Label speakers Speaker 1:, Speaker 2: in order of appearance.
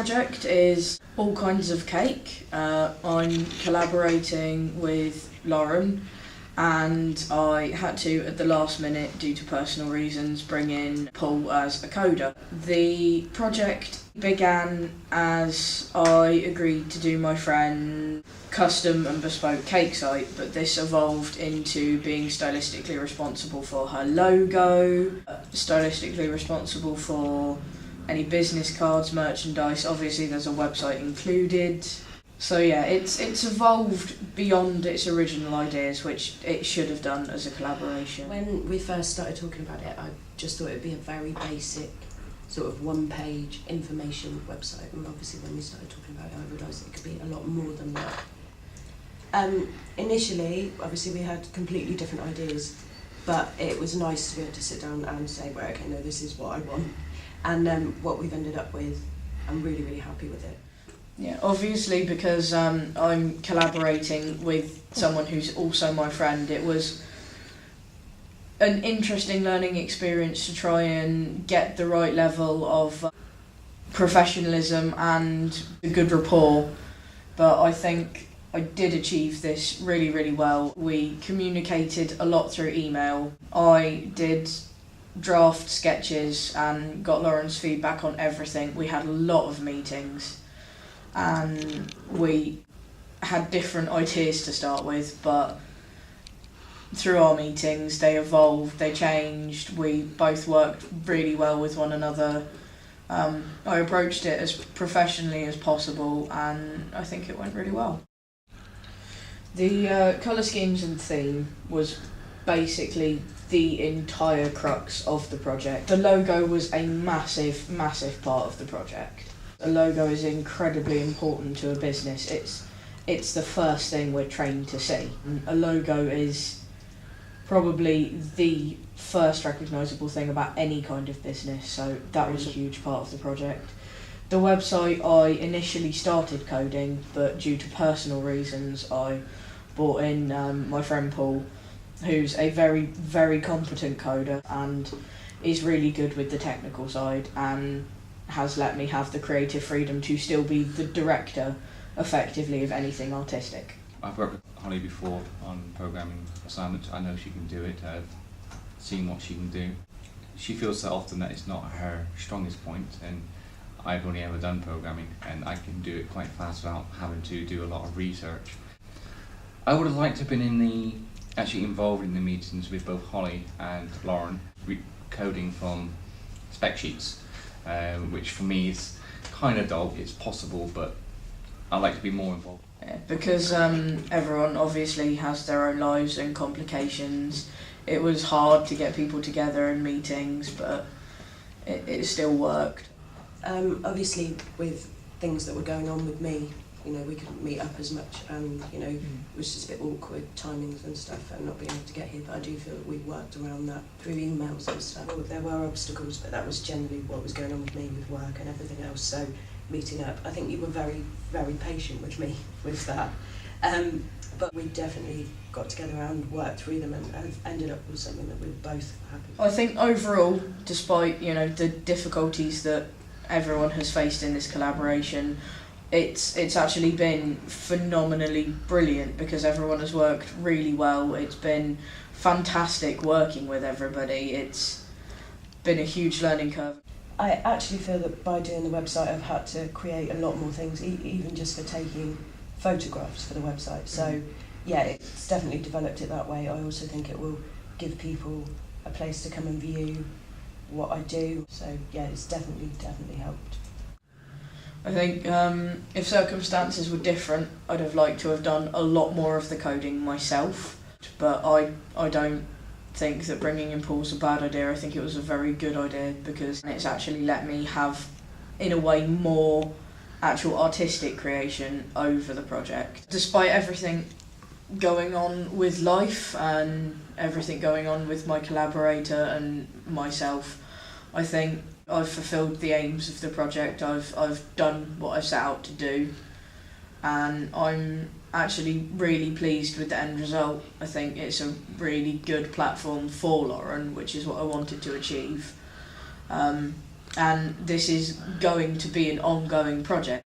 Speaker 1: project is all kinds of cake. I'm collaborating with Loren, and I had to, at the last minute, due to personal reasons, bring in Paul as a coder. The project began as I agreed to do my friend custom and bespoke cake site, but this evolved into being stylistically responsible for her logo, stylistically responsible for any business cards, merchandise. Obviously there's a website included. So yeah, it's evolved beyond its original ideas, which it should have done as a collaboration.
Speaker 2: When we first started talking about it, I just thought it would be a very basic sort of one-page information website, and obviously when we started talking about it, I realised it could be a lot more than that. Initially, obviously we had completely different ideas, but it was nice to be able to sit down and say, right, okay, no, this is what I want. And what we've ended up with, I'm really, really happy with it.
Speaker 1: Yeah, obviously because I'm collaborating with someone who's also my friend, it was an interesting learning experience to try and get the right level of professionalism and a good rapport, but I think I did achieve this really, really well. We communicated a lot through email. I did draft sketches and got Loren's feedback on everything. We had a lot of meetings and we had different ideas to start with, but through our meetings they evolved, they changed, we both worked really well with one another. I approached it as professionally as possible and I think it went really well. The colour schemes and theme was basically the entire crux of the project. The logo was a massive, massive part of the project. A logo is incredibly important to a business. It's the first thing we're trained to see. A logo is probably the first recognisable thing about any kind of business, so that was a huge part of the project. The website I initially started coding, but due to personal reasons I brought in my friend Paul, who's a very, very competent coder and is really good with the technical side and has let me have the creative freedom to still be the director, effectively, of anything artistic.
Speaker 3: I've worked with Holly before on programming assignments. I know she can do it. I've seen what she can do. She feels that often that it's not her strongest point, and I've only ever done programming and I can do it quite fast without having to do a lot of research. I would have liked to have been actually involved in the meetings with both Holly and Loren, coding from spec sheets. Which for me is kind of dull. It's possible, but I like to be more involved.
Speaker 1: Yeah, because everyone obviously has their own lives and complications. It was hard to get people together in meetings, but it still worked.
Speaker 2: Obviously, with things that were going on with me, you know, we couldn't meet up as much, and you know, it was just a bit awkward timings and stuff, and not being able to get here. But I do feel that we worked around that through emails and stuff. Well, there were obstacles, but that was generally what was going on with me with work and everything else. So meeting up, I think you were very, very patient with me with that. But we definitely got together and worked through them, and ended up with something that we're both happy with.
Speaker 1: I think overall, despite the difficulties that everyone has faced in this collaboration, it's actually been phenomenally brilliant because everyone has worked really well. It's been fantastic working with everybody. It's been a huge learning curve.
Speaker 2: I actually feel that by doing the website I've had to create a lot more things, even just for taking photographs for the website. So yeah, it's definitely developed it that way. I also think it will give people a place to come and view what I do. So yeah, it's definitely helped.
Speaker 1: I think if circumstances were different, I'd have liked to have done a lot more of the coding myself, but I don't think that bringing in Paul's a bad idea. I think it was a very good idea because it's actually let me have, in a way, more actual artistic creation over the project. Despite everything going on with life and everything going on with my collaborator and myself, I think I've fulfilled the aims of the project. I've done what I set out to do, and I'm actually really pleased with the end result. I think it's a really good platform for Loren, which is what I wanted to achieve. and this is going to be an ongoing project.